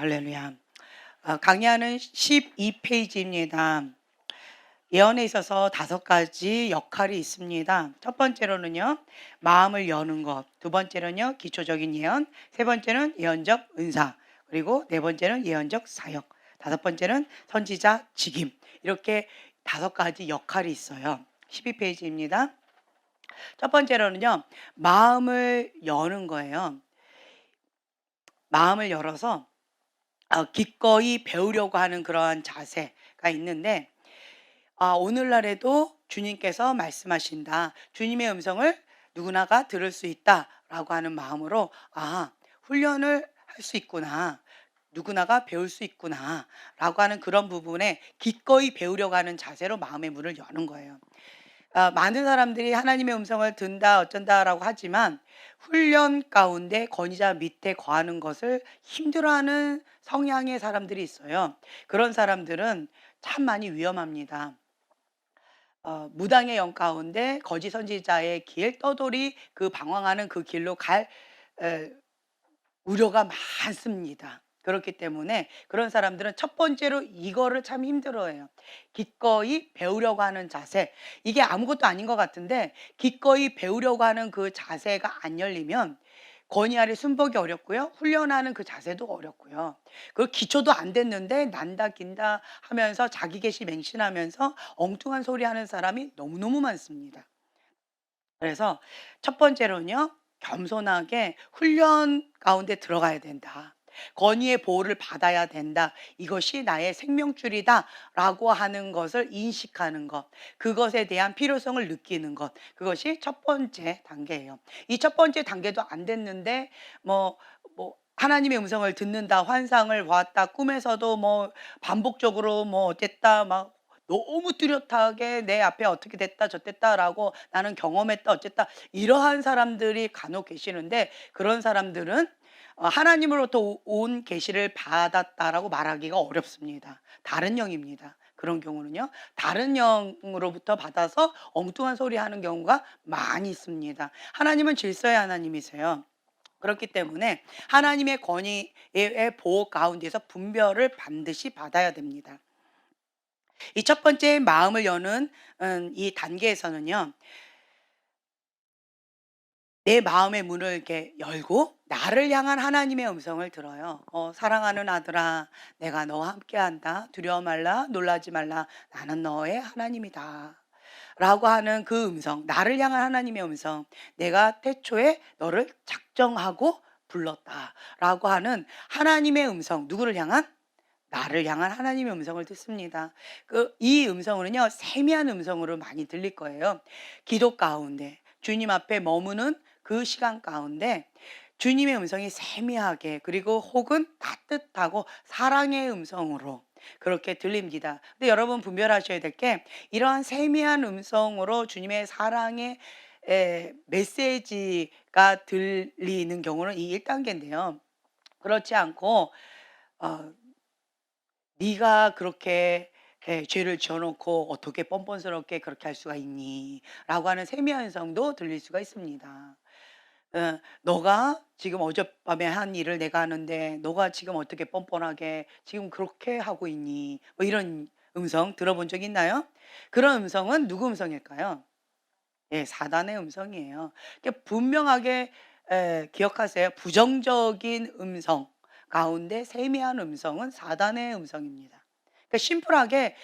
할렐루야. 강의하는 12페이지입니다. 예언에 있어서 5가지 역할이 있습니다. 첫 번째로는요, 마음을 여는 것. 두 번째로는요, 기초적인 예언. 세 번째는 예언적 은사. 그리고 네 번째는 예언적 사역. 다섯 번째는 선지자 직임. 이렇게 5가지 역할이 있어요. 12페이지입니다. 첫 번째로는요, 마음을 여는 거예요. 마음을 열어서 기꺼이 배우려고 하는 그러한 자세가 있는데, 오늘날에도 주님께서 말씀하신다. 주님의 음성을 누구나가 들을 수 있다라고 하는 마음으로, 훈련을 할 수 있구나. 누구나가 배울 수 있구나라고 하는 그런 부분에 기꺼이 배우려고 하는 자세로 마음의 문을 여는 거예요. 많은 사람들이 하나님의 음성을 듣는다 어쩐다라고 하지만 훈련 가운데 권위자 밑에 거하는 것을 힘들어하는 성향의 사람들이 있어요. 그런 사람들은 참 많이 위험합니다. 무당의 영 가운데 거짓 선지자의 길, 떠돌이 그 방황하는 그 길로 갈 에, 우려가 많습니다. 그렇기 때문에 그런 사람들은 첫 번째로 이거를 참 힘들어해요. 기꺼이 배우려고 하는 자세. 이게 아무것도 아닌 것 같은데 기꺼이 배우려고 하는 그 자세가 안 열리면 권위 아래 순복이 어렵고요. 훈련하는 그 자세도 어렵고요. 그 기초도 안 됐는데 난다 긴다 하면서 자기 계시 맹신하면서 엉뚱한 소리 하는 사람이 너무너무 많습니다. 그래서 첫 번째로는요, 겸손하게 훈련 가운데 들어가야 된다. 권위의 보호를 받아야 된다. 이것이 나의 생명줄이다. 라고 하는 것을 인식하는 것. 그것에 대한 필요성을 느끼는 것. 그것이 첫 번째 단계예요. 이 첫 번째 단계도 안 됐는데, 하나님의 음성을 듣는다, 환상을 보았다, 꿈에서도 반복적으로 어쨌다, 막 너무 뚜렷하게 내 앞에 어떻게 됐다 저랬다라고 나는 경험했다 어쨌다 이러한 사람들이 간혹 계시는데 그런 사람들은 하나님으로부터 온 계시를 받았다라고 말하기가 어렵습니다. 다른 영입니다. 그런 경우는요. 다른 영으로부터 받아서 엉뚱한 소리 하는 경우가 많이 있습니다. 하나님은 질서의 하나님이세요. 그렇기 때문에 하나님의 권위의 보호 가운데서 분별을 반드시 받아야 됩니다. 이 첫 번째 마음을 여는 이 단계에서는요. 내 마음의 문을 이렇게 열고 나를 향한 하나님의 음성을 들어요. 사랑하는 아들아, 내가 너와 함께한다. 두려워 말라, 놀라지 말라. 나는 너의 하나님이다. 라고 하는 그 음성, 나를 향한 하나님의 음성, 내가 태초에 너를 작정하고 불렀다. 라고 하는 하나님의 음성, 누구를 향한? 나를 향한 하나님의 음성을 듣습니다. 이 음성은요, 세미한 음성으로 많이 들릴 거예요. 기도 가운데, 주님 앞에 머무는 그 시간 가운데 주님의 음성이 세미하게 그리고 혹은 따뜻하고 사랑의 음성으로 그렇게 들립니다. 근데 여러분 분별하셔야 될 게 이러한 세미한 음성으로 주님의 사랑의 메시지가 들리는 경우는 이 1단계인데요. 그렇지 않고 어 네가 그렇게 죄를 지어 놓고 어떻게 뻔뻔스럽게 그렇게 할 수가 있니? 라고 하는 세미한 성도 들릴 수가 있습니다. 너가 지금 어젯밤에 한 일을 내가 하는데 너가 지금 어떻게 뻔뻔하게 지금 그렇게 하고 있니? 이런 음성 들어본 적 있나요? 그런 음성은 누구 음성일까요? 예, 사단의 음성이에요. 분명하게 기억하세요. 부정적인 음성 가운데 세미한 음성은 사단의 음성입니다. 심플하게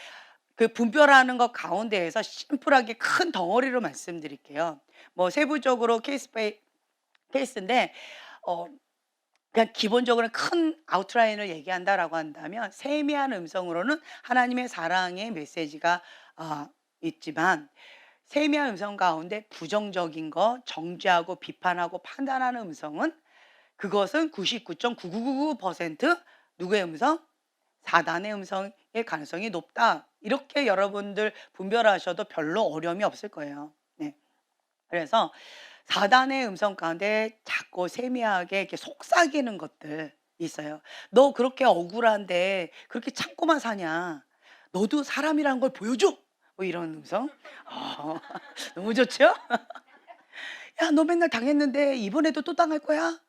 그 분별하는 것 가운데에서 심플하게 큰 덩어리로 말씀드릴게요. 세부적으로 케이스인데 어 그냥 기본적으로 큰 아웃라인을 얘기한다라고 한다면 세미한 음성으로는 하나님의 사랑의 메시지가 있지만 세미한 음성 가운데 부정적인 거, 정죄하고 비판하고 판단하는 음성은 그것은 99.9999% 누구의 음성? 사단의 음성의 가능성이 높다. 이렇게 여러분들 분별하셔도 별로 어려움이 없을 거예요. 네. 그래서 사단의 음성 가운데 작고 세미하게 이렇게 속삭이는 것들 있어요. "너 그렇게 억울한데 그렇게 참고만 사냐? 너도 사람이라는 걸 보여줘." 이런 음성. 어 너무 좋죠? "야 너 맨날 당했는데 이번에도 또 당할 거야?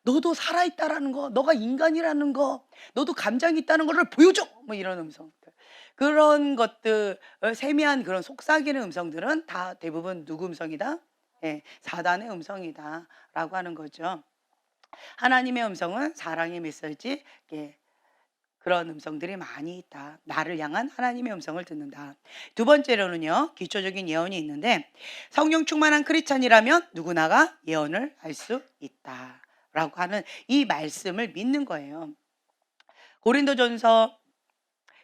너도 살아있다라는 거, 너가 인간이라는 거, 너도 감정이 있다는 거를 보여줘. 뭐 이런 음성들. 그런 것들, 세미한 그런 속삭이는 음성들은 다 대부분 누구 음성이다? 예, 사단의 음성이다라고 하는 거죠. 하나님의 음성은 사랑의 메시지, 예, 그런 음성들이 많이 있다. 나를 향한 하나님의 음성을 듣는다. 두 번째로는요, 기초적인 예언이 있는데, 성령 충만한 크리스찬이라면 누구나가 예언을 할 수 있다. 라고 하는 이 말씀을 믿는 거예요. 고린도전서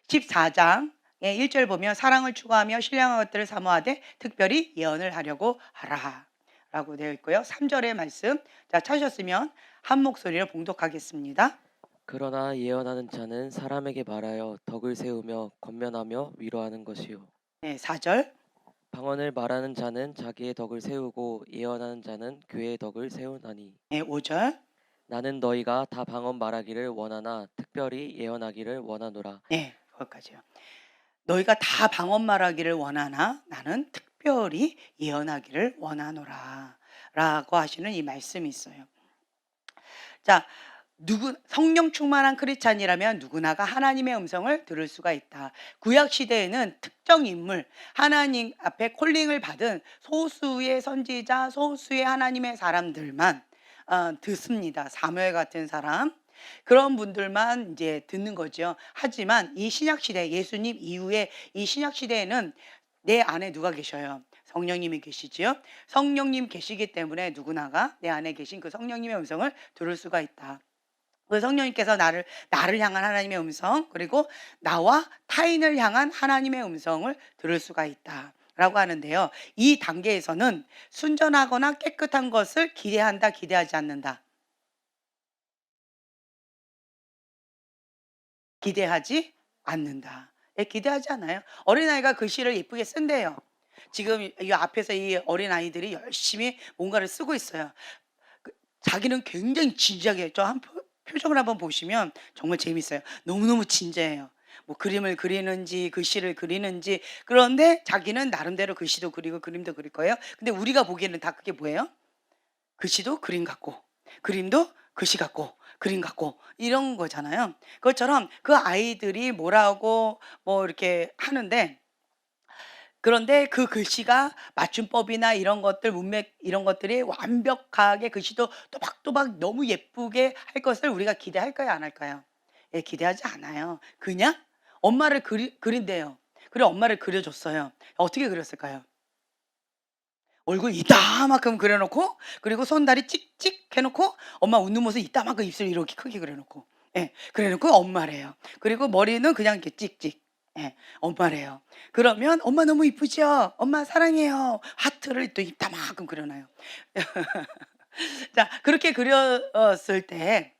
14장 1절 보면 사랑을 추구하며 신령한 것들을 사모하되 특별히 예언을 하려고 하라. 라고 되어 있고요. 3절의 말씀, 자, 찾으셨으면 한 목소리로 봉독하겠습니다. 그러나 예언하는 자는 사람에게 말하여 덕을 세우며 권면하며 위로하는 것이요. 네, 4절. 방언을 말하는 자는 자기의 덕을 세우고 예언하는 자는 교회의 덕을 세우나니. 네, 5절. 나는 너희가 다 방언 말하기를 원하나 특별히 예언하기를 원하노라. 네, 거기까지요. 너희가 다 방언 말하기를 원하나 나는 특별히 예언하기를 원하노라. 라고 하시는 이 말씀이 있어요. 자, 성령 충만한 크리스찬이라면 누구나가 하나님의 음성을 들을 수가 있다. 구약 시대에는 특정 인물, 하나님 앞에 콜링을 받은 소수의 선지자, 소수의 하나님의 사람들만 듣습니다. 사무엘 같은 사람. 그런 분들만 이제 듣는 거죠. 하지만 이 신약 시대, 예수님 이후에 이 신약 시대에는 내 안에 누가 계셔요? 성령님이 계시지요. 성령님 계시기 때문에 누구나가 내 안에 계신 그 성령님의 음성을 들을 수가 있다. 그 성령님께서 나를 향한 하나님의 음성, 그리고 나와 타인을 향한 하나님의 음성을 들을 수가 있다. 라고 하는데요. 이 단계에서는 순전하거나 깨끗한 것을 기대한다, 기대하지 않는다. 기대하지 않는다. 예, 기대하지 않아요. 어린아이가 글씨를 예쁘게 쓴대요. 지금 이 앞에서 이 어린아이들이 열심히 뭔가를 쓰고 있어요. 그 자기는 굉장히 진지하게 표정을 한번 보시면 정말 재밌어요. 너무너무 진지해요. 뭐 그림을 그리는지 글씨를 그리는지, 그런데 자기는 나름대로 글씨도 그리고 그림도 그릴 거예요. 근데 우리가 보기에는 다 그게 뭐예요? 글씨도 그림 같고 그림도 글씨 같고 그림 같고 이런 거잖아요. 그것처럼 그 아이들이 뭐라고 뭐 이렇게 하는데, 그런데 그 글씨가 맞춤법이나 이런 것들, 문맥 이런 것들이 완벽하게 글씨도 또박또박 너무 예쁘게 할 것을 우리가 기대할까요, 안 할까요? 예, 기대하지 않아요. 그냥 엄마를 그린대요. 그리고 엄마를 그려줬어요. 어떻게 그렸을까요? 얼굴 이따만큼 그려놓고, 그리고 손다리 찍찍 해놓고, 엄마 웃는 모습 이따만큼 입술 이렇게 크게 그려놓고, 예, 그래놓고 엄마래요. 그리고 머리는 그냥 이렇게 찍찍, 예, 엄마래요. 그러면 엄마 너무 이쁘죠? 엄마 사랑해요. 하트를 또 이따만큼 그려놔요. 자, 그렇게 그렸을 때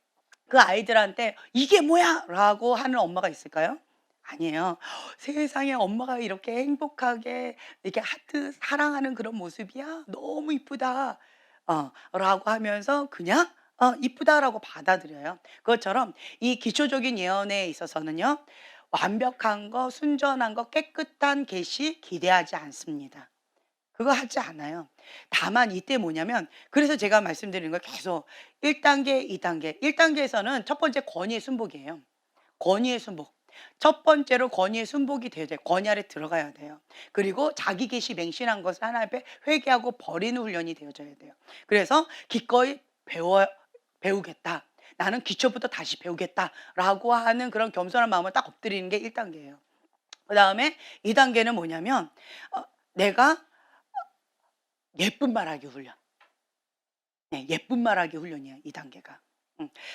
그 아이들한테 "이게 뭐야?" 라고 하는 엄마가 있을까요? 아니에요. "세상에 엄마가 이렇게 행복하게 이렇게 하트 사랑하는 그런 모습이야? 너무 이쁘다." 라고 하면서 그냥 "이쁘다."라고 받아들여요. 그것처럼 이 기초적인 예언에 있어서는요, 완벽한 거, 순전한 거, 깨끗한 계시 기대하지 않습니다. 그거 하지 않아요. 다만 이때 뭐냐면, 그래서 제가 말씀드리는 거 계속 1 단계, 2 단계. 1 단계에서는 첫 번째 권위의 순복이에요. 권위의 순복. 첫 번째로 권위의 순복이 돼야 돼요. 권위 아래 들어가야 돼요. 그리고 자기 계시 맹신한 것을 하나님 앞에 회개하고 버리는 훈련이 되어져야 돼요. 그래서 기꺼이 배우겠다. 나는 기초부터 다시 배우겠다라고 하는 그런 겸손한 마음을 딱 엎드리는 게 1 단계예요. 그다음에 2 단계는 뭐냐면, 내가 예쁜 말하기 훈련. 네, 예쁜 말하기 훈련이에요, 이 단계가.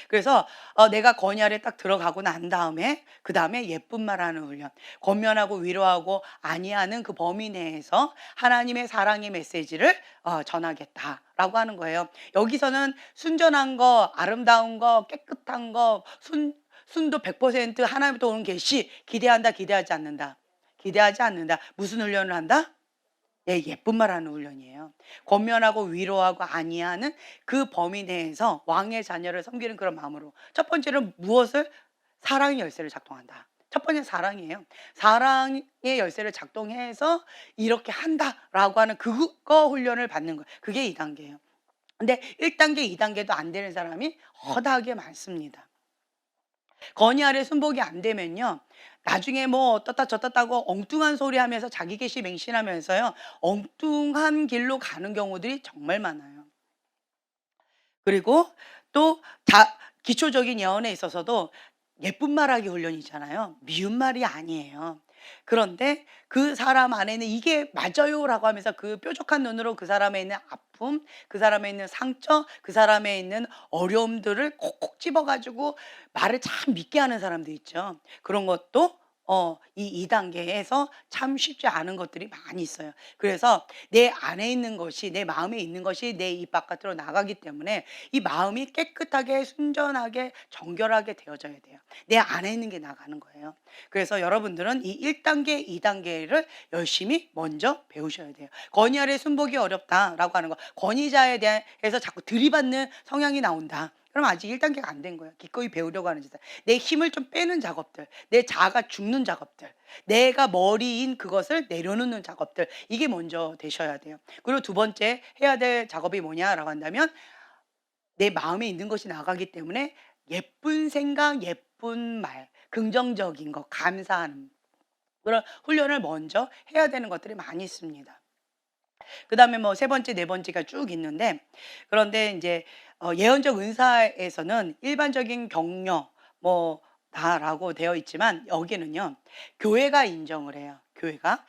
그래서 내가 권위 아래 딱 들어가고 난 다음에 그다음에 예쁜 말하는 훈련. 권면하고 위로하고 안위하는 그 범위 내에서 하나님의 사랑의 메시지를 전하겠다라고 하는 거예요. 여기서는 순전한 거, 아름다운 거, 깨끗한 거, 순도 100% 하나님부터 오는 계시 기대한다, 기대하지 않는다. 기대하지 않는다. 무슨 훈련을 한다? 예, 예쁜 말하는 훈련이에요. 권면하고 위로하고 안위하는 그 범위 내에서 왕의 자녀를 섬기는 그런 마음으로. 첫 번째는 무엇을? 사랑의 열쇠를 작동한다. 첫 번째는 사랑이에요. 사랑의 열쇠를 작동해서 이렇게 한다라고 하는 그거 훈련을 받는 거예요. 그게 2 단계예요. 근데 1 단계, 2 단계도 안 되는 사람이 허다하게 많습니다. 건의 아래 순복이 안 되면요. 나중에 뭐 어떻다 저떻다고 엉뚱한 소리 하면서 자기 계시 맹신하면서요. 엉뚱한 길로 가는 경우들이 정말 많아요. 그리고 또 기초적인 예언에 있어서도 예쁜 말하기 훈련이잖아요. 미운 말이 아니에요. 그런데 그 사람 안에는 "이게 맞아요."라고 하면서 그 뾰족한 눈으로 그 사람에 있는 아픔, 그 사람에 있는 상처, 그 사람에 있는 어려움들을 콕콕 집어 가지고 말을 참 믿게 하는 사람들 있죠. 그런 것도 이 2 단계에서 참 쉽지 않은 것들이 많이 있어요. 그래서 내 안에 있는 것이, 내 마음에 있는 것이 내 입 바깥으로 나가기 때문에 이 마음이 깨끗하게 순전하게 정결하게 되어져야 돼요. 내 안에 있는 게 나가는 거예요. 그래서 여러분들은 이 1 단계, 2 단계를 열심히 먼저 배우셔야 돼요. "건의 아래 순복이 어렵다."라고 하는 거. 권위자에 대해서 자꾸 들이받는 성향이 나온다. 그럼 아직 1 단계가 안 된 거예요. 기꺼이 배우려고 하는 짓은. 내 힘을 좀 빼는 작업들, 내 자아가 죽는 작업들, 내가 머리인 그것을 내려놓는 작업들, 이게 먼저 되셔야 돼요. 그리고 두 번째 해야 될 작업이 뭐냐라고 한다면 내 마음에 있는 것이 나가기 때문에 예쁜 생각, 예쁜 말, 긍정적인 거, 감사하는 그런 훈련을 먼저 해야 되는 것들이 많이 있습니다. 그다음에 뭐 세 번째, 네 번째가 쭉 있는데, 그런데 인제 예언적 은사에서는 일반적인 격려 뭐 다라고 되어 있지만 여기는요. 교회가 인정을 해요, 교회가.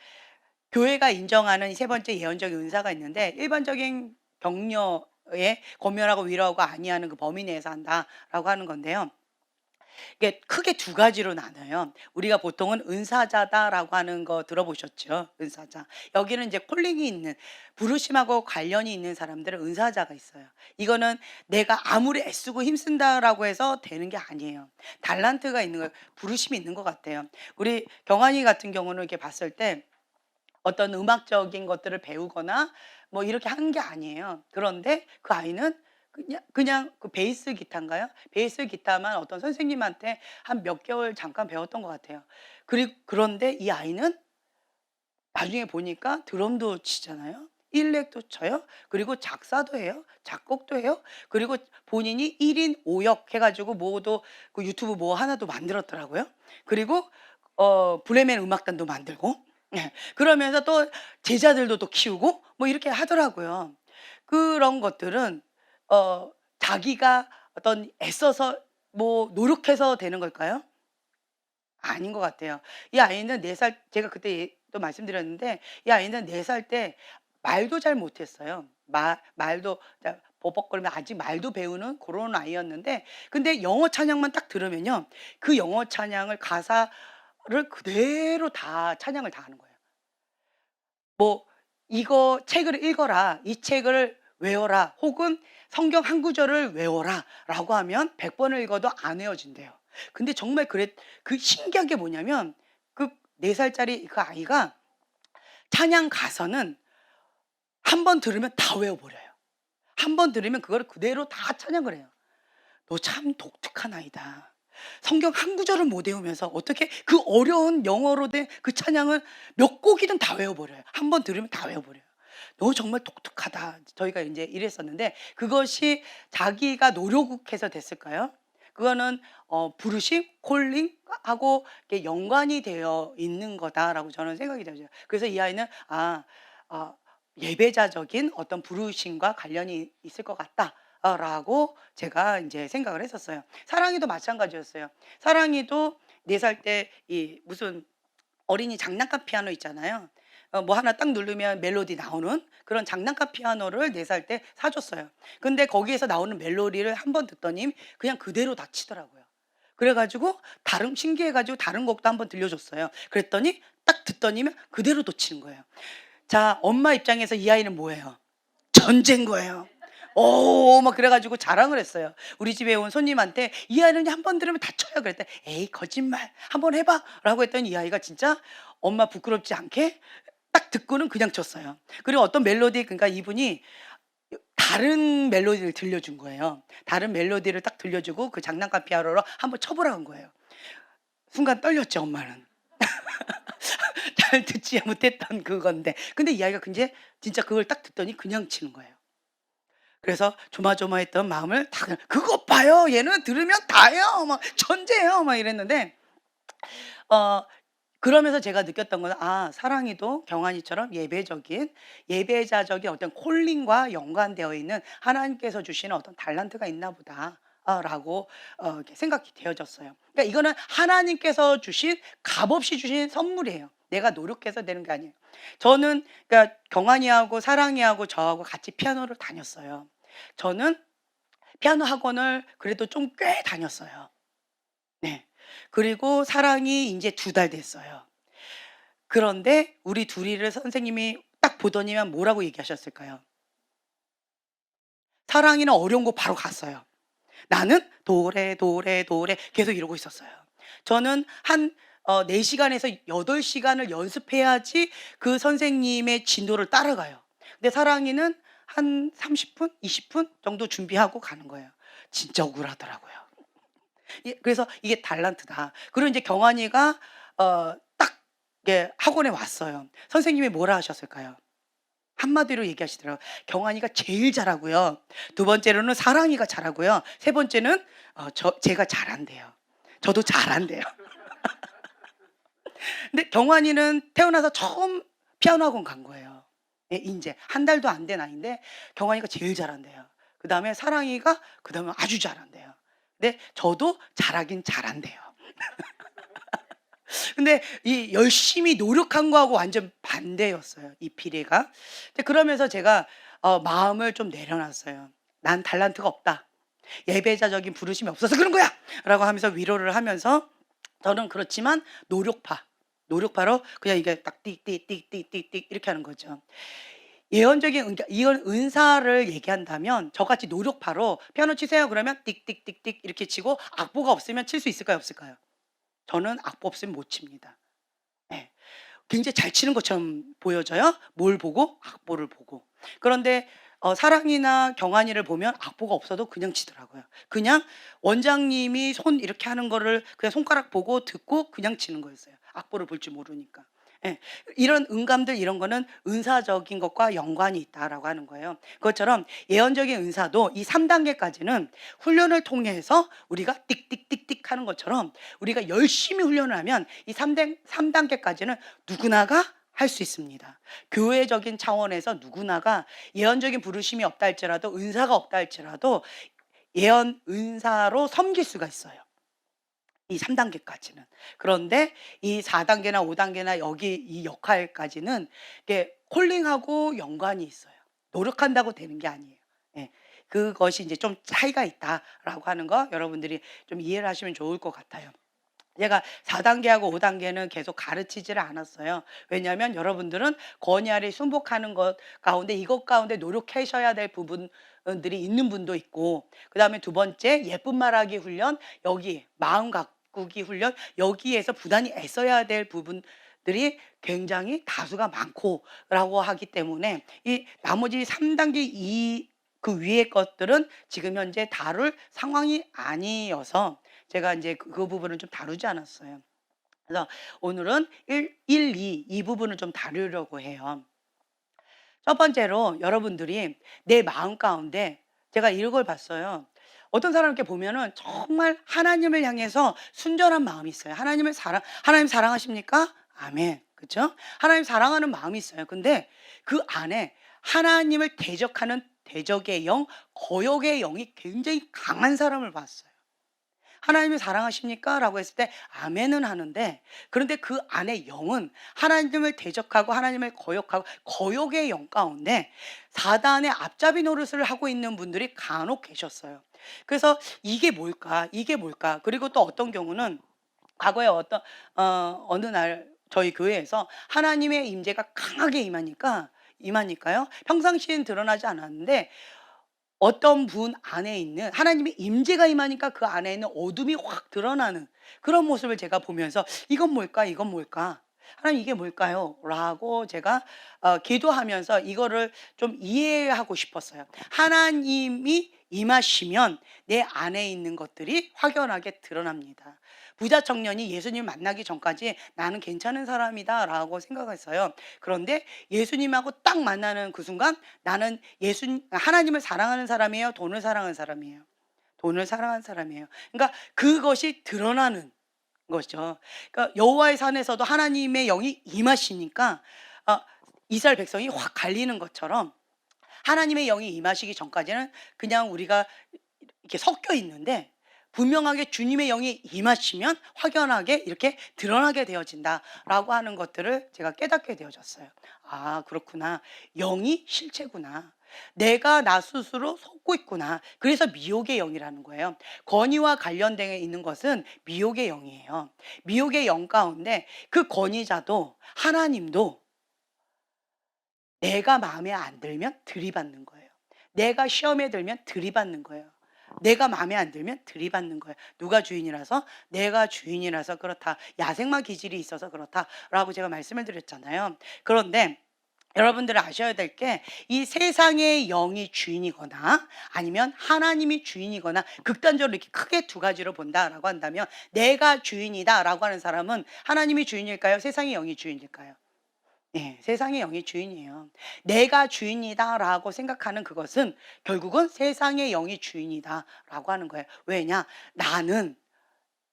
교회가 인정하는 세 번째 예언적인 은사가 있는데, 일반적인 격려에 권면하고 위로하고 안위하는 그 범위 내에서 한다라고 하는 건데요. 이게 크게 두 가지로 나눠요. 우리가 보통은 은사자다라고 하는 거 들어보셨죠? 은사자. 여기는 이제 콜링이 있는, 부르심하고 관련이 있는 사람들은 은사자가 있어요. 이거는 내가 아무리 애쓰고 힘쓴다라고 해서 되는 게 아니에요. 달란트가 있는 거예요. 부르심이 있는 것 같아요. 우리 경환이 같은 경우는 이렇게 봤을 때 어떤 음악적인 것들을 배우거나 뭐 이렇게 하는 게 아니에요. 그런데 그 아이는 그냥 그 베이스 기타인가요? 베이스 기타만 어떤 선생님한테 한 몇 개월 잠깐 배웠던 것 같아요. 그런데 이 아이는 나중에 보니까 드럼도 치잖아요. 일렉도 쳐요. 그리고 작사도 해요. 작곡도 해요. 그리고 본인이 1인 5역 해 가지고 뭐도 그 유튜브 뭐 하나도 만들었더라고요. 그리고 브레멘 음악단도 만들고 그러면서 또 제자들도 또 키우고 뭐 이렇게 하더라고요. 그런 것들은 자기가 어떤 애써서 뭐 노력해서 되는 걸까요? 아닌 것 같아요. 이 아이는 4 살, 제가 그때 또 말씀드렸는데 이 아이는 4살 때 말도 잘 못했어요. 말도 버벅거리며 아직 말도 배우는 그런 아이였는데, 근데 영어 찬양만 딱 들으면요. 그 영어 찬양을 가사를 그대로 다 찬양을 다 하는 거예요. 뭐 "이거 책을 읽어라. 이 책을 외워라." 혹은 "성경 한 구절을 외워라."라고 하면 100 번을 읽어도 안 외워진대요. 근데 정말 그 신기한 게 뭐냐면 그 4 살짜리 그 아이가 찬양 가사는 한 번 들으면 다 외워 버려요. 한 번 들으면 그거를 그대로 다 찬양을 해요. "너 참 독특한 아이다. 성경 한 구절을 못 외우면서 어떻게 그 어려운 영어로 된 그 찬양을 몇 곡이든 다 외워 버려요. 한 번 들으면 다 외워 버려요. 너 정말 독특하다." 저희가 인제 이랬었는데, 그것이 자기가 노력해서 됐을까요? 그거는 부르심, 콜링하고 이렇게 연관이 되어 있는 거다라고 저는 생각이 되죠. 그래서 이 아이는 '아 예배자적인 어떤 부르심과 관련이 있을 것 같다.' 라고 제가 인제 생각을 했었어요. 사랑이도 마찬가지였어요. 사랑이도 4살 때 이 무슨 어린이 장난감 피아노 있잖아요. 뭐 하나 딱 누르면 멜로디 나오는 그런 장난감 피아노를 4살 때 사 줬어요. 근데 거기에서 나오는 멜로디를 한 번 듣더니 그냥 그대로 다 치더라고요. 그래 가지고 다른 신기해 가지고 다른 곡도 한번 들려 줬어요. 그랬더니 딱 듣더니면 그대로 또 치는 거예요. 자, 엄마 입장에서 이 아이는 뭐예요? 전제인 거예요. 막 그래 가지고 자랑을 했어요. 우리 집에 온 손님한테 "이 아이는 그냥 한 번 들으면 다 쳐요." 그랬더니 "에이 거짓말. 한번 해 봐."라고 했더니 이 아이가 진짜 엄마 부끄럽지 않게 딱 듣고는 그냥 쳤어요. 그리고 어떤 멜로디, 그러니까 이분이 다른 멜로디를 들려준 거예요. 다른 멜로디를 딱 들려주고 그 장난감 피아노로 "한번 쳐 보라."는 거예요. 순간 떨렸죠 엄마는. 잘 듣지 못했던 그건데. 근데 이 아이가 진짜 그걸 딱 듣더니 그냥 치는 거예요. 그래서 조마조마했던 마음을 다 그것 봐요. 얘는 들으면 다예요. 막 천재예요. 막 이랬는데 어 그러면서 제가 느꼈던 거는 사랑이도 경환이처럼 예배자적인 어떤 콜링과 연관되어 있는 하나님께서 주시는 어떤 달란트가 있나 보다. 라고 이렇게 생각이 되어졌어요. 그러니까 이거는 하나님께서 주신 값없이 주신 선물이에요. 내가 노력해서 되는 게 아니에요. 저는 그러니까 경환이하고 사랑이하고 저하고 같이 피아노를 다녔어요. 저는 피아노 학원을 그래도 좀 꽤 다녔어요. 네. 그리고 사랑이 인제 2달 됐어요. 그런데 우리 둘이를 선생님이 딱 보더니만 뭐라고 얘기하셨을까요? 사랑이는 어려운 거 바로 갔어요. 나는 도레, 도레, 도레 계속 이러고 있었어요. 저는 한 4 시간에서 8 시간을 연습해야지 그 선생님의 진도를 따라가요. 근데 사랑이는 한 30 분, 20분 정도 준비하고 가는 거예요. 진짜 억울하더라고요. 그래서 이게 달란트다. 그리고 인제 경환이가 딱 이게 학원에 왔어요. 선생님이 뭐라 하셨을까요? 한마디로 얘기하시더라고요. 경환이가 제일 잘하고요. 두 번째로는 사랑이가 잘하고요. 세 번째는 제가 잘한대요. 저도 잘한대요. 근데 경환이는 태어나서 처음 피아노 학원 간 거예요. 예, 인제 한 달도 안 된 아이인데 경환이가 제일 잘한대요. 그다음에 사랑이가 그다음에 아주 잘한대요. 근데 저도 잘하긴 잘한대요. 근데 이 열심히 노력한 거하고 완전 반대였어요, 이 비례가. 근데 그러면서 제가 마음을 좀 내려놨어요. '난 달란트가 없다. 예배자적인 부르심이 없어서 그런 거야.'라고 하면서 위로를 하면서 저는 그렇지만 노력파로 그냥 이게 딱 띡띡띡띡띡띡 이렇게 하는 거죠. 예언적인 그러니까 이건 은사를 얘기한다면 저같이 노력파로 "피아노 치세요." 그러면 띡띡띡띡 이렇게 치고 악보가 없으면 칠 수 있을까요, 없을까요? 저는 악보 없으면 못 칩니다. 예. 굉장히 잘 치는 것처럼 보여져요. 뭘 보고? 악보를 보고. 그런데 사랑이나 경환이를 보면 악보가 없어도 그냥 치더라고요. 그냥 원장님이 손 이렇게 하는 거를 그냥 손가락 보고 듣고 그냥 치는 거였어요. 악보를 볼 줄 모르니까. 예. 이런 음감들 이런 거는 은사적인 것과 연관이 있다라고 하는 거예요. 그것처럼 예언적인 은사도 이 3 단계까지는 훈련을 통해서 우리가 띡띡띡띡 하는 것처럼 우리가 열심히 훈련을 하면 이 3 단계까지는 누구나가 할 수 있습니다. 교회적인 차원에서 누구나가 예언적인 부르심이 없다 할지라도 은사가 없다 할지라도 예언 은사로 섬길 수가 있어요. 이 3 단계까지는. 그런데 이 4 단계나 5 단계나 여기 이 역할까지는 이게 콜링하고 연관이 있어요. 노력한다고 되는 게 아니에요. 예. 그것이 이제 좀 차이가 있다라고 하는 거 여러분들이 좀 이해를 하시면 좋을 것 같아요. 제가 4 단계하고 5 단계는 계속 가르치지를 않았어요. 왜냐하면 여러분들은 권위 아래 순복하는 것 가운데 이것 가운데 노력하셔야 될 부분들이 있는 분도 있고 그다음에 두 번째 예쁜 말하기 훈련 여기 마음 가꾸기 훈련 여기에서 부단히 애써야 될 부분들이 굉장히 다수가 많고라고 하기 때문에 이 나머지 3 단계 그 위의 것들은 지금 현재 다룰 상황이 아니어서 제가 인제 그 부분을 좀 다루지 않았어요. 그래서 오늘은 2 부분을 좀 다루려고 해요. 첫 번째로 여러분들이 내 마음 가운데 제가 이걸 봤어요. 어떤 사람 이렇게 보면은 정말 하나님을 향해서 순전한 마음이 있어요. 하나님 사랑하십니까? 아멘. 그쵸? 하나님 사랑하는 마음이 있어요. 근데 그 안에 하나님을 대적하는 대적의 영, 거역의 영이 굉장히 강한 사람을 봤어요. 하나님을 사랑하십니까? 라고 했을 때 아멘은 하는데 그런데 그 안에 영은 하나님을 대적하고 하나님을 거역하고 거역의 영 가운데 사단의 앞잡이 노릇을 하고 있는 분들이 간혹 계셨어요. 그래서 이게 뭘까? 이게 뭘까? 그리고 또 어떤 경우는 과거에 어느 날 저희 교회에서 하나님의 임재가 강하게 임하니까요. 평상시엔 드러나지 않았는데 어떤 분 안에 있는 하나님의 임재가 임하니까 그 안에 있는 어둠이 확 드러나는 그런 모습을 제가 보면서 '이건 뭘까? 이건 뭘까? 하나님 이게 뭘까요?' 라고 제가 기도하면서 이거를 좀 이해하고 싶었어요. 하나님이 임하시면 내 안에 있는 것들이 확연하게 드러납니다. 부자 청년이 예수님 만나기 전까지 '나는 괜찮은 사람이다.'라고 생각했어요. 그런데 예수님하고 딱 만나는 그 순간 나는 예수 하나님을 사랑하는 사람이에요? 돈을 사랑하는 사람이에요? 돈을 사랑하는 사람이에요. 그러니까 그것이 드러나는 거죠. 그러니까 여호와의 산에서도 하나님의 영이 임하시니까 어 이스라엘 백성이 확 갈리는 것처럼 하나님의 영이 임하시기 전까지는 그냥 우리가 이렇게 섞여 있는데 분명하게 주님의 영이 임하시면 확연하게 이렇게 드러나게 되어진다라고 하는 것들을 제가 깨닫게 되어졌어요. 아, 그렇구나. 영이 실체구나. 내가 나 스스로 속고 있구나. 그래서 미혹의 영이라는 거예요. 권위와 관련되어 있는 것은 미혹의 영이에요. 미혹의 영 가운데 그 권위자도 하나님도 내가 마음에 안 들면 들이받는 거예요. 내가 시험에 들면 들이받는 거예요. 내가 마음에 안 들면 들이받는 거예요. 누가 주인이라서? 내가 주인이라서 그렇다. 야생마 기질이 있어서 그렇다라고 제가 말씀을 드렸잖아요. 그런데 여러분들은 아셔야 될 게 이 세상의 영이 주인이거나 아니면 하나님이 주인이거나 극단적으로 이렇게 크게 두 가지로 본다라고 한다면 내가 주인이다라고 하는 사람은 하나님이 주인일까요? 세상의 영이 주인일까요? 네, 세상의 영이 주인이에요. 내가 주인이다라고 생각하는 그것은 결국은 세상의 영이 주인이다라고 하는 거예요. 왜냐? 나는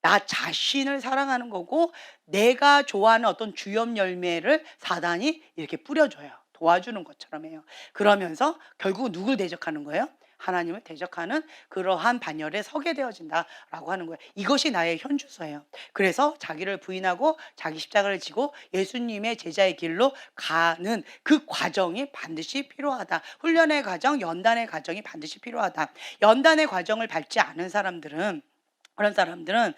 나 자신을 사랑하는 거고 내가 좋아하는 어떤 주염 열매를 사단이 이렇게 뿌려줘요. 도와주는 것처럼 해요. 그러면서 결국 누굴 대적하는 거예요? 하나님을 대적하는 그러한 반열에 서게 되어진다라고 하는 거예요. 이것이 나의 현주소예요. 그래서 자기를 부인하고 자기 십자가를 지고 예수님의 제자의 길로 가는 그 과정이 반드시 필요하다. 훈련의 과정, 연단의 과정이 반드시 필요하다. 연단의 과정을 밟지 않은 사람들은 그런 사람들은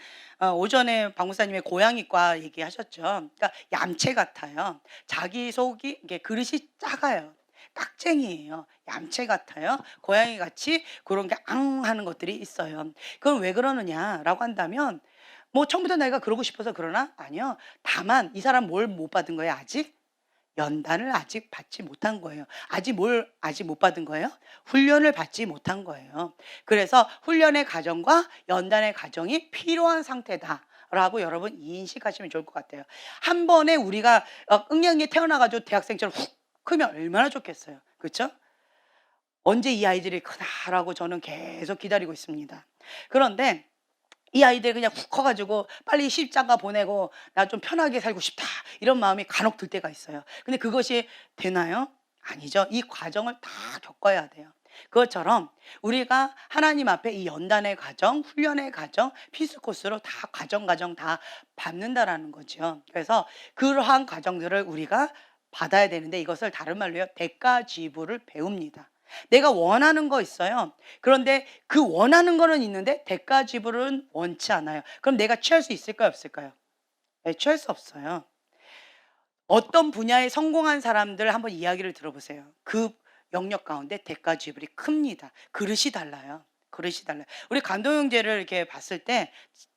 오전에 박 목사님의 고양이과 얘기하셨죠. 그러니까 얌체 같아요. 자기 속이 이게 그릇이 작아요. 깍쟁이에요. 얌체 같아요. 고양이 같이 그런 게 앙 하는 것들이 있어요. 그건 왜 그러느냐라고 한다면 뭐 처음부터 내가 그러고 싶어서 그러나? 아니요. 다만 이 사람 뭘 못 받은 거예요, 아직? 연단을 아직 받지 못한 거예요. 아직 못 받은 거예요? 훈련을 받지 못한 거예요. 그래서 훈련의 과정과 연단의 과정이 필요한 상태다라고 여러분 인식하시면 좋을 것 같아요. 한 번에 우리가 응양이 태어나 가지고 대학생처럼 훅 크면 얼마나 좋겠어요. 그렇죠? 언제 이 아이들이 크나라고 저는 계속 기다리고 있습니다. 그런데 이 아이들 그냥 훅 커 가지고 빨리 시집장가 보내고 '나 좀 편하게 살고 싶다.' 이런 마음이 간혹 들 때가 있어요. 근데 그것이 되나요? 아니죠. 이 과정을 다 겪어야 돼요. 그것처럼 우리가 하나님 앞에 이 연단의 과정, 훈련의 과정, 필수 코스로 다 과정 다 밟는다라는 거죠. 그래서 그러한 과정들을 우리가 받아야 되는데 이것을 다른 말로요. 대가 지불을 배웁니다. 내가 원하는 거 있어요. 그런데 그 원하는 거는 있는데 대가 지불은 원치 않아요. 그럼 내가 취할 수 있을까요, 없을까요? 네, 취할 수 없어요. 어떤 분야에 성공한 사람들 한번 이야기를 들어보세요. 그 영역 가운데 대가 지불이 큽니다. 그릇이 달라요. 그릇이 달라요. 우리 감독 형제를 이렇게 봤을 때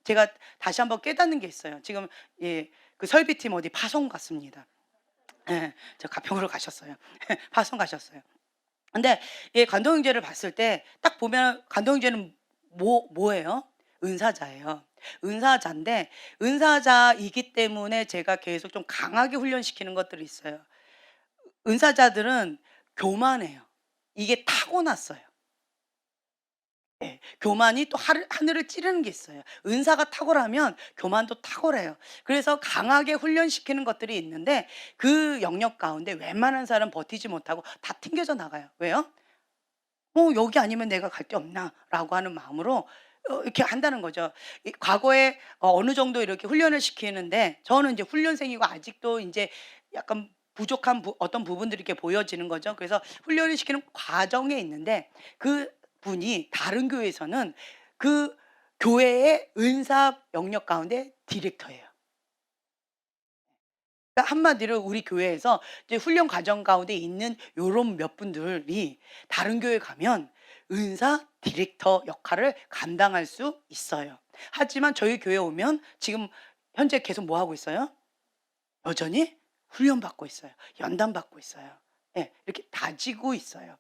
제가 다시 한번 깨닫는 게 있어요. 지금 예, 그 설비팀 어디 파송 갔습니다. 예, 저 가평으로 가셨어요. 파송 가셨어요. 근데 이 관동 형제를 봤을 때 딱 보면 관동 형제는 뭐예요? 은사자예요. 은사자인데 은사자이기 때문에 제가 계속 좀 강하게 훈련시키는 것들이 있어요. 은사자들은 교만해요. 이게 타고났어요. 예. 교만이 또 하늘을 찌르는 게 있어요. 은사가 탁월하면 교만도 탁월해요. 그래서 강하게 훈련시키는 것들이 있는데 그 영역 가운데 웬만한 사람 버티지 못하고 다 튕겨져 나가요. 왜요? 여기 아니면 내가 갈 데 없나?'라고 하는 마음으로 이렇게 한다는 거죠. 이 과거에 어느 정도 이렇게 훈련을 시키는데 저는 이제 훈련생이고 아직도 인제 약간 부족한 어떤 부분들이 이렇게 보여지는 거죠. 그래서 훈련을 시키는 과정에 있는데 그분이 다른 교회에서는 그 교회의 은사 영역 가운데 디렉터예요. 그러니까 한마디로 우리 교회에서 이제 훈련 과정 가운데 있는 요런 몇 분들이 다른 교회 가면 은사 디렉터 역할을 감당할 수 있어요. 하지만 저희 교회 오면 지금 현재 계속 뭐 하고 있어요? 여전히 훈련 받고 있어요. 연단 받고 있어요. 예. 이렇게 다지고 있어요.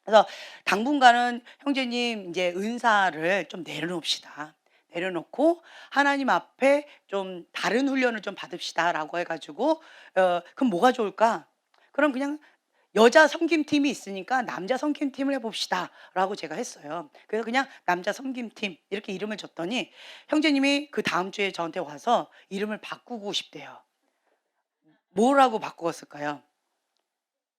그래서 당분간은 형제님 이제 은사를 좀 내려놓읍시다. 내려놓고 하나님 앞에 좀 다른 훈련을 좀 받읍시다라고 해 가지고 그럼 뭐가 좋을까? 그럼 그냥 여자 섬김팀이 있으니까 남자 섬김팀을 해 봅시다라고 제가 했어요. 그래서 그냥 남자 섬김팀 이렇게 이름을 줬더니 형제님이 그다음 주에 저한테 와서 이름을 바꾸고 싶대요. 뭐라고 바꾸었을까요?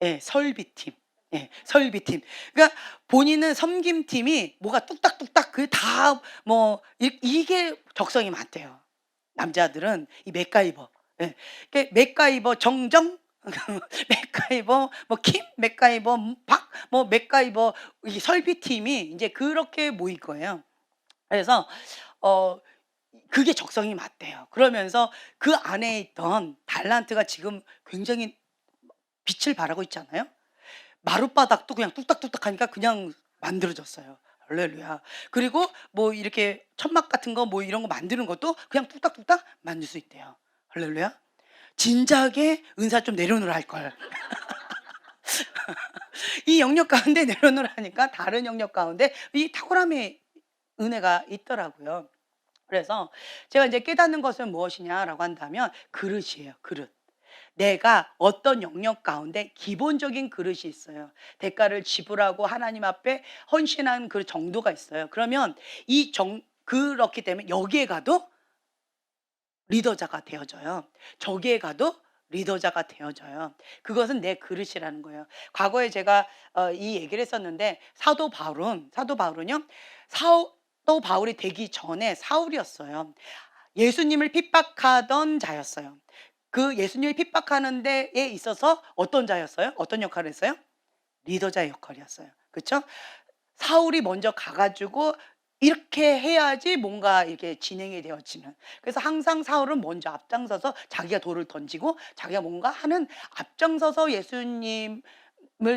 예. 설비팀. 예. 설비팀. 그러니까 본인은 섬김팀이 뭐가 뚝딱뚝딱 그 다 뭐 이게 적성이 많대요. 남자들은 이 맥가이버. 예. 맥가이버 정정 맥가이버 뭐 킴, 맥가이버 박 뭐 맥가이버 이 설비팀이 인제 그렇게 모일 거예요. 그래서 어 그게 적성이 맞대요. 그러면서 그 안에 있던 달란트가 지금 굉장히 빛을 발하고 있잖아요. 마룻바닥도 그냥 뚝딱뚝딱 하니까 그냥 만들어졌어요. 할렐루야. 그리고 뭐 이렇게 천막 같은 거 뭐 이런 거 만드는 것도 그냥 뚝딱뚝딱 만들 수 있대요. 할렐루야. 진작에 은사 좀 내려놓으라 할걸. 이 영역 가운데 내려놓으라니까 다른 영역 가운데 이 탁월함의 은혜가 있더라고요. 그래서 제가 이제 깨닫는 것은 무엇이냐라고 한다면 그릇이에요, 그릇. 내가 어떤 영역 가운데 기본적인 그릇이 있어요. 대가를 지불하고 하나님 앞에 헌신한 그 정도가 있어요. 그러면 그렇기 때문에 여기에 가도 리더자가 되어져요. 저기에 가도 리더자가 되어져요. 그것은 내 그릇이라는 거예요. 과거에 제가 이 얘기를 했었는데 사도 바울은요. 사도 바울이 되기 전에 사울이었어요. 예수님을 핍박하던 자였어요. 그 예수님을 핍박하는 데에 있어서 어떤 자였어요? 어떤 역할을 했어요? 리더자의 역할이었어요. 그쵸? 사울이 먼저 가 가지고 이렇게 해야지 뭔가 이렇게 진행이 되어지는. 그래서 항상 사울은 먼저 앞장서서 자기가 돌을 던지고 자기가 뭔가 하는 앞장서서 예수님을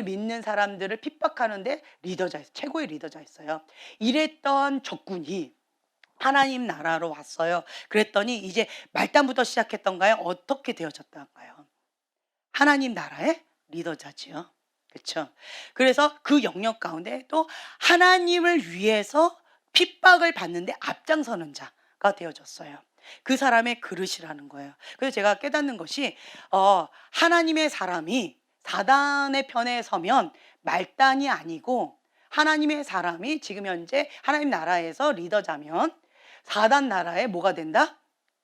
믿는 사람들을 핍박하는데 최고의 리더자였어요. 이랬던 적군이 하나님 나라로 왔어요. 그랬더니 이제 말단부터 시작했던가요? 어떻게 되어졌던가요? 하나님 나라의 리더자지요. 그렇죠? 그래서 그 영역 가운데 또 하나님을 위해서 핍박을 받는데 앞장서는 자가 되어졌어요. 그 사람의 그릇이라는 거예요. 그래서 제가 깨닫는 것이 하나님의 사람이 사단의 편에 서면 말단이 아니고 하나님의 사람이 지금 현재 하나님 나라에서 리더자면 사단 나라에 뭐가 된다?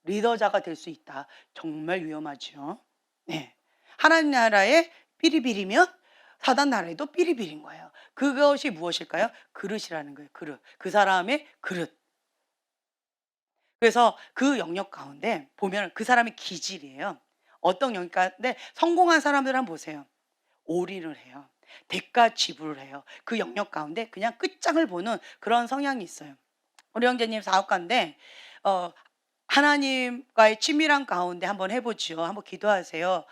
리더자가 될 수 있다. 정말 위험하죠. 네. 하나님 나라에 삐리비리면 사단 나라에도 삐리비린 거예요. 그것이 무엇일까요? 그릇이라는 거예요. 그릇. 그 사람의 그릇. 그래서 그 영역 가운데 보면 그 사람의 기질이에요. 어떤 영역 가운데 성공한 사람들 한번 보세요. 올인을 해요. 대가 지불을 해요. 그 영역 가운데 그냥 끝장을 보는 그런 성향이 있어요. 우리 형제님 사업가인데 하나님과의 친밀한 가운데 한번 해 보지요. 한번 기도하세요.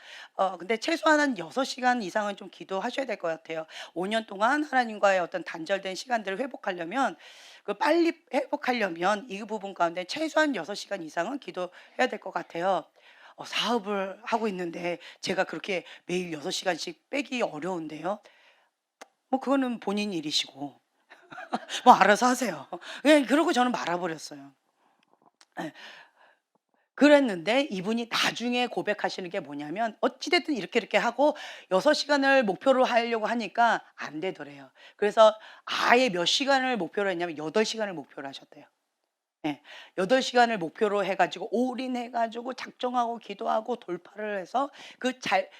근데 최소한 한 6시간 이상은 좀 기도하셔야 될 것 같아요. 5년 동안 하나님과의 어떤 단절된 시간들을 회복하려면 빨리 회복하려면 이 부분 가운데 최소한 6시간 이상은 기도해야 될 것 같아요. 사업을 하고 있는데 제가 그렇게 매일 6시간씩 빼기 어려운데요. 뭐 그거는 본인 일이시고 뭐 알아서 하세요. 예 그러고 저는 말아 버렸어요. 예. 그랬는데 이분이 나중에 고백하시는 게 뭐냐면 어찌 됐든 이렇게 하고 6 시간을 목표로 하려고 하니까 안 되더래요. 그래서 아예 몇 시간을 목표로 했냐면 8 시간을 목표로 하셨대요. 예. 8 시간을 목표로 해 가지고 올인해 가지고 작정하고 기도하고 돌파를 해서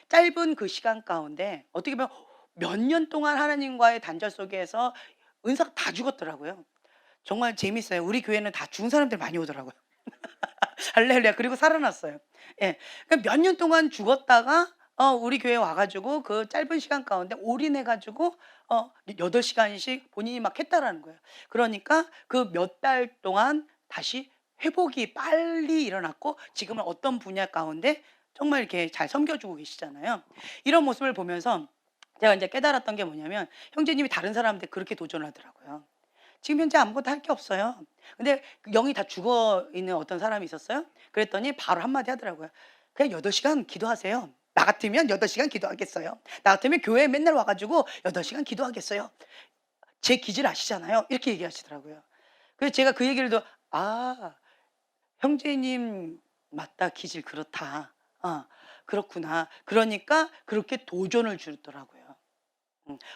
짧은 그 시간 가운데 어떻게 보면 몇 년 동안 하나님과의 단절 속에서 은사가 다 죽었더라고요. 정말 재밌어요. 우리 교회는 다 죽은 사람들 많이 오더라고요. 할렐루야. 그리고 살아났어요. 예. 그러니까 몇 년 동안 죽었다가 우리 교회에 와 가지고 그 짧은 시간 가운데 올인해 가지고 8 시간씩 본인이 막 했다라는 거예요. 그러니까 그 몇 달 동안 다시 회복이 빨리 일어났고 지금은 어떤 분야 가운데 정말 이렇게 잘 섬겨 주고 계시잖아요. 이런 모습을 보면서 제가 인제 깨달았던 게 뭐냐면 형제님이 다른 사람한테 그렇게 도전하더라고요. 지금 현재 아무것도 할 게 없어요. 근데 그 영이 다 죽어 있는 어떤 사람이 있었어요. 그랬더니 바로 한마디 하더라고요. "그냥 8 시간 기도하세요." 나 같으면 8 시간 기도하겠어요. 나 같으면 교회에 맨날 와 가지고 8 시간 기도하겠어요. 제 기질 아시잖아요. 이렇게 얘기하시더라고요. 그래서 제가 그 얘기를 아, 형제님 맞다. 기질 그렇다. 그렇구나. 그러니까 그렇게 도전을 주더라고요.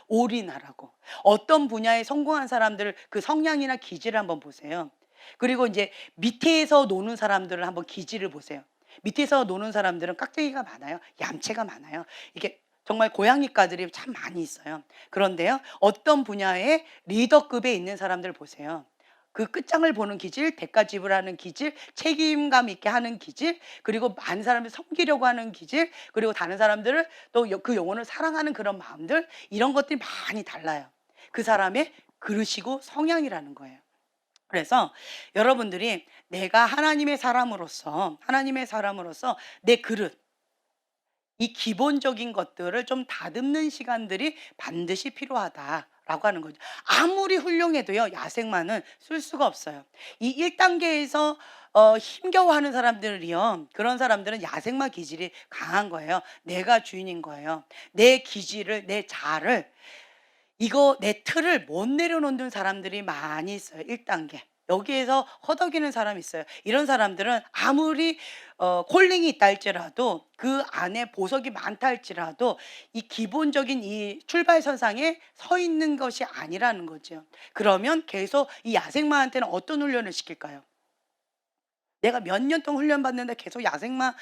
올인하라고. 어떤 분야에 성공한 사람들 그 성향이나 기질을 한번 보세요. 그리고 이제 밑에서 노는 사람들을 한번 기질을 보세요. 밑에서 노는 사람들은 깍쟁이가 많아요. 얌체가 많아요. 이게 정말 고양이과들이 참 많이 있어요. 그런데요. 어떤 분야에 리더급에 있는 사람들 보세요. 그 끝장을 보는 기질, 대가 지불하는 기질, 책임감 있게 하는 기질, 그리고 많은 사람을 섬기려고 하는 기질, 그리고 다른 사람들을 또 그 영혼을 사랑하는 그런 마음들, 이런 것들이 많이 달라요. 그 사람의 그릇이고 성향이라는 거예요. 그래서 여러분들이 내가 하나님의 사람으로서 내 그릇, 이 기본적인 것들을 좀 다듬는 시간들이 반드시 필요하다라고 하는 거죠. 아무리 훌륭해도요, 야생마는 쓸 수가 없어요. 이 1단계에서 힘겨워하는 사람들이요, 그런 사람들은 야생마 기질이 강한 거예요. 내가 주인인 거예요. 내 기질을, 내 자아를, 이거 내 틀을 못 내려놓는 사람들이 많이 있어요. 1단계. 여기에서 허덕이는 사람이 있어요. 이런 사람들은 아무리 콜링이 있다 할지라도, 그 안에 보석이 많다 할지라도 이 기본적인 이 출발선상에 서 있는 것이 아니라는 거죠. 그러면 계속 이 야생마한테는 어떤 훈련을 시킬까요? 내가 몇 년 동안 훈련 받는데 계속 야생마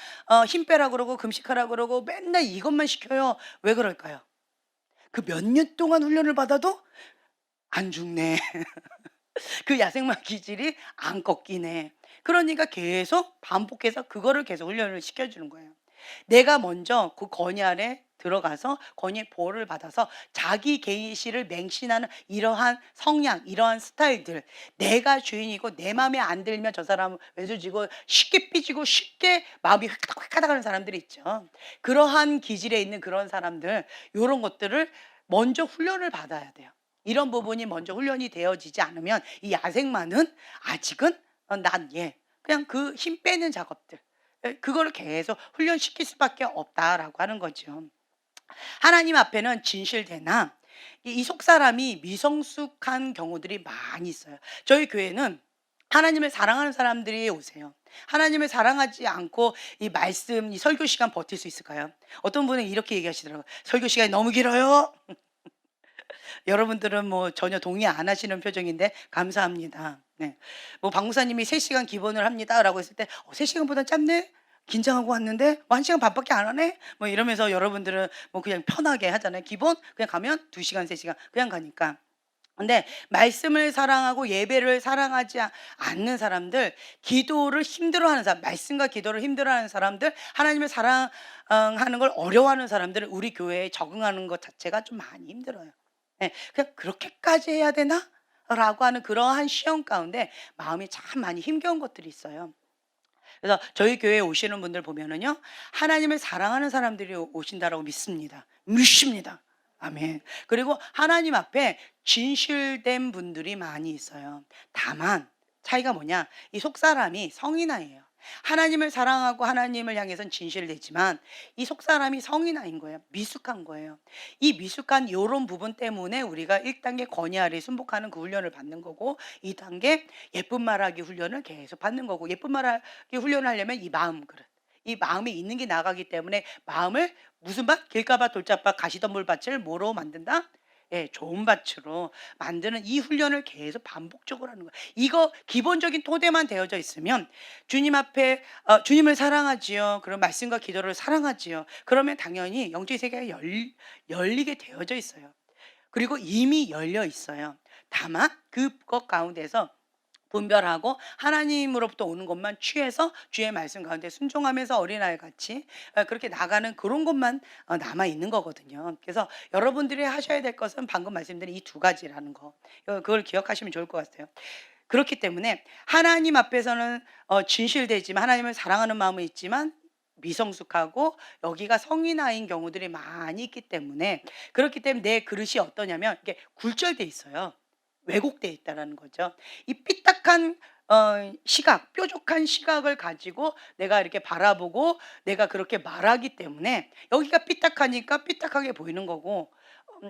힘 빼라 그러고 금식하라 그러고 맨날 이것만 시켜요. 왜 그럴까요? 그 몇 년 동안 훈련을 받아도 안 죽네. 그 야생마 기질이 안 꺾이네. 그러니까 계속 반복해서 그거를 계속 훈련을 시켜주는 거예요. 내가 먼저 그 건의 아래 들어가서 건의의 보호를 받아서 자기 계시를 맹신하는 이러한 성향, 이러한 스타일들, 내가 주인이고 내 마음에 안 들면 저 사람은 외조지고 쉽게 삐지고 쉽게 마음이 획득획하다 하는 사람들이 있죠. 그러한 기질에 있는 그런 사람들, 요런 것들을 먼저 훈련을 받아야 돼요. 이런 부분이 먼저 훈련이 되어지지 않으면 이 야생마는 아직은 난 얘, 그냥 그 힘 빼는 작업들, 그거를 계속 훈련시킬 수밖에 없다라고 하는 거죠. 하나님 앞에는 진실되나 이 속사람이 미성숙한 경우들이 많이 있어요. 저희 교회는 하나님을 사랑하는 사람들이 오세요. 하나님을 사랑하지 않고 이 말씀, 이 설교 시간 버틸 수 있을까요? 어떤 분은 이렇게 얘기하시더라고요. 설교 시간이 너무 길어요. 여러분들은 뭐 전혀 동의 안 하시는 표정인데 감사합니다. 네. 뭐 박무사님이 3시간 기본을 합니다라고 했을 때 3시간보다 짧네? 긴장하고 왔는데 1시간 반밖에 안 하네? 뭐 이러면서 여러분들은 뭐 그냥 편하게 하잖아요. 기본 그냥 가면 2시간, 3시간 그냥 가니까. 근데 말씀을 사랑하고 예배를 사랑하지 않는 사람들, 기도를 힘들어하는 사람, 말씀과 기도를 힘들어하는 사람들, 하나님을 사랑하는 걸 어려워하는 사람들은 우리 교회에 적응하는 것 자체가 좀 많이 힘들어요. 예. 그냥 '그렇게까지 해야 되나?' 라고 하는 그러한 시험 가운데 마음이 참 많이 힘겨운 것들이 있어요. 그래서 저희 교회에 오시는 분들 보면은요, 하나님을 사랑하는 사람들이 오신다라고 믿습니다. 믿습니다. 아멘. 그리고 하나님 앞에 진실된 분들이 많이 있어요. 다만 차이가 뭐냐? 이 속사람이 성인아예요. 하나님을 사랑하고 하나님을 향해선 진실되지만 이 속사람이 성인아인 거예요. 미숙한 거예요. 이 미숙한 요런 부분 때문에 우리가 1단계 건의 아래 순복하는 그 훈련을 받는 거고, 2단계 예쁜 말하기 훈련을 계속 받는 거고, 예쁜 말하기 훈련을 하려면 이 마음 그릇, 이 마음에 있는 게 나가기 때문에 마음을 무슨 밭? 길가밭 돌짝밭 가시덤불밭을 뭐로 만든다? 예, 좋은 밭으로 만드는 이 훈련을 계속 반복적으로 하는 거예요. 이거 기본적인 토대만 되어져 있으면 주님 앞에 주님을 사랑하지요. 그런 말씀과 기도를 사랑하지요. 그러면 당연히 영적인 세계가 열리게 되어져 있어요. 그리고 이미 열려 있어요. 다만 그것 가운데서 분별하고 하나님으로부터 오는 것만 취해서 주의 말씀 가운데 순종하면서 어린아이 같이 그렇게 나가는 그런 것만 남아 있는 거거든요. 그래서 여러분들이 하셔야 될 것은 방금 말씀드린 이 두 가지라는 거. 그걸 기억하시면 좋을 것 같아요. 그렇기 때문에 하나님 앞에서는 진실되지만, 하나님을 사랑하는 마음은 있지만 미성숙하고 여기가 성인아이인 경우들이 많이 있기 때문에, 그렇기 때문에 내 그릇이 어떠냐면 이게 굴절돼 있어요. 왜곡돼 있다라는 거죠. 이 삐딱한 시각, 뾰족한 시각을 가지고 내가 이렇게 바라보고 내가 그렇게 말하기 때문에 여기가 삐딱하니까 삐딱하게 보이는 거고,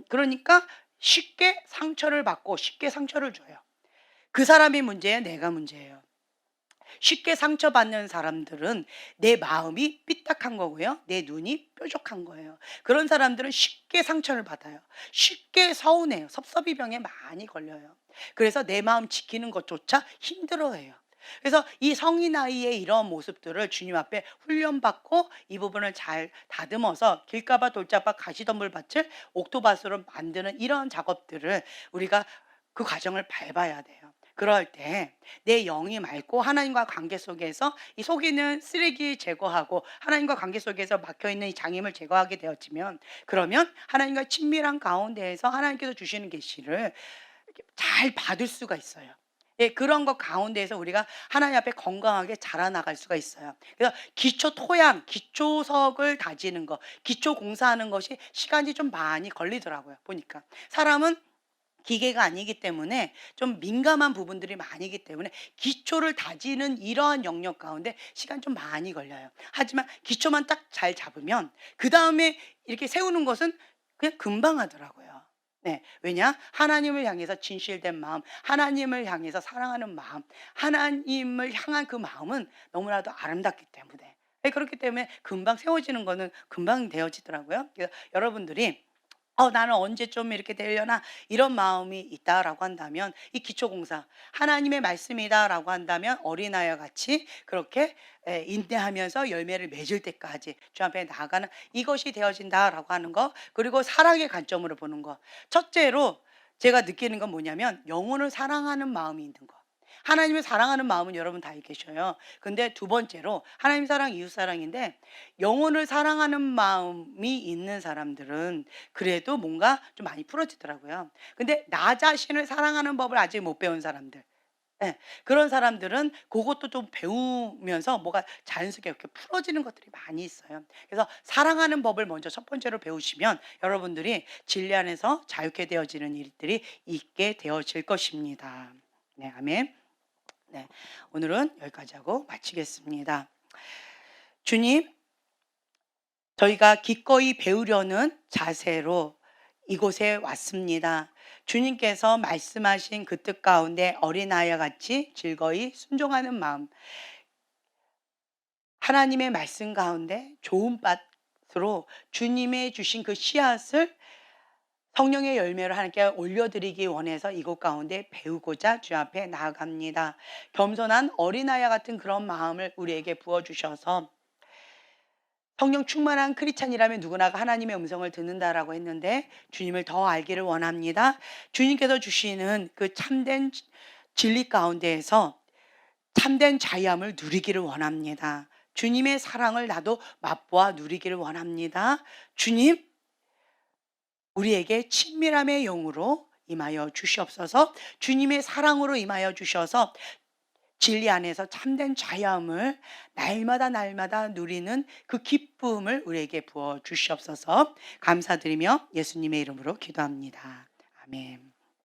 그러니까 쉽게 상처를 받고 쉽게 상처를 줘요. 그 사람이 문제예요? 내가 문제예요? 쉽게 상처받는 사람들은 내 마음이 삐딱한 거고요. 내 눈이 뾰족한 거예요. 그런 사람들은 쉽게 상처를 받아요. 쉽게 서운해요. 섭섭이병에 많이 걸려요. 그래서 내 마음 지키는 것조차 힘들어해요. 그래서 이 성인 아이의 이런 모습들을 주님 앞에 훈련받고 이 부분을 잘 다듬어서 길가봐 돌짝밭 가시덤불밭을 옥토밭으로 만드는 이런 작업들을 우리가 그 과정을 밟아야 돼요. 그럴 때 내 영이 맑고 하나님과 관계 속에서 이 속에 있는 쓰레기 제거하고 하나님과 관계 속에서 막혀 있는 이 장애물 제거하게 되어지면, 그러면 하나님과 친밀한 가운데에서 하나님께서 주시는 계시를 이렇게 잘 받을 수가 있어요. 예, 그런 것 가운데에서 우리가 하나님 앞에 건강하게 자라나갈 수가 있어요. 그래서 기초 토양, 기초석을 다지는 거, 기초 공사하는 것이 시간이 좀 많이 걸리더라고요, 보니까. 사람은 기계가 아니기 때문에 좀 민감한 부분들이 많이기 때문에 기초를 다지는 이러한 영역 가운데 시간 좀 많이 걸려요. 하지만 기초만 딱 잘 잡으면 그다음에 이렇게 세우는 것은 그냥 금방 하더라고요. 네. 왜냐? 하나님을 향해서 진실된 마음, 하나님을 향해서 사랑하는 마음, 하나님을 향한 그 마음은 너무나도 아름답기 때문에. 예, 그렇기 때문에 금방 세워지는 거는 금방 되어지더라고요. 그래서 여러분들이 나는 언제쯤 이렇게 되려나 이런 마음이 있다라고 한다면 이 기초공사 하나님의 말씀이다라고 한다면 어린아이와 같이 그렇게 인내하면서 열매를 맺을 때까지 주 앞에 나아가는 이것이 되어진다라고 하는 거, 그리고 사랑의 관점으로 보는 거. 첫째로 제가 느끼는 건 뭐냐면 영혼을 사랑하는 마음이 있는 거. 하나님을 사랑하는 마음은 여러분 다 계셔요. 근데 두 번째로 하나님 사랑, 이웃 사랑인데 영혼을 사랑하는 마음이 있는 사람들은 그래도 뭔가 좀 많이 풀어지더라고요. 근데 나 자신을 사랑하는 법을 아직 못 배운 사람들, 예, 그런 사람들은 그것도 좀 배우면서 뭐가 자연스럽게 이렇게 풀어지는 것들이 많이 있어요. 그래서 사랑하는 법을 먼저 첫 번째로 배우시면 여러분들이 진리 안에서 자유케 되어지는 일들이 있게 되어질 것입니다. 네, 아멘. 네, 오늘은 여기까지 하고 마치겠습니다. 주님, 저희가 기꺼이 배우려는 자세로 이곳에 왔습니다. 주님께서 말씀하신 그 뜻 가운데 어린아이와 같이 즐거이 순종하는 마음, 하나님의 말씀 가운데 좋은 밭으로 주님의 주신 그 씨앗을 성령의 열매를 하나님께 올려드리기 원해서 이곳 가운데 배우고자 주 앞에 나아갑니다. 겸손한 어린아이와 같은 그런 마음을 우리에게 부어주셔서 성령 충만한 크리스찬이라면 누구나가 하나님의 음성을 듣는다라고 했는데 주님을 더 알기를 원합니다. 주님께서 주시는 그 참된 진리 가운데에서 참된 자유함을 누리기를 원합니다. 주님의 사랑을 나도 맛보아 누리기를 원합니다. 주님, 우리에게 친밀함의 영으로 임하여 주시옵소서. 주님의 사랑으로 임하여 주셔서 진리 안에서 참된 자유함을 날마다 날마다 누리는 그 기쁨을 우리에게 부어 주시옵소서. 감사드리며 예수님의 이름으로 기도합니다. 아멘.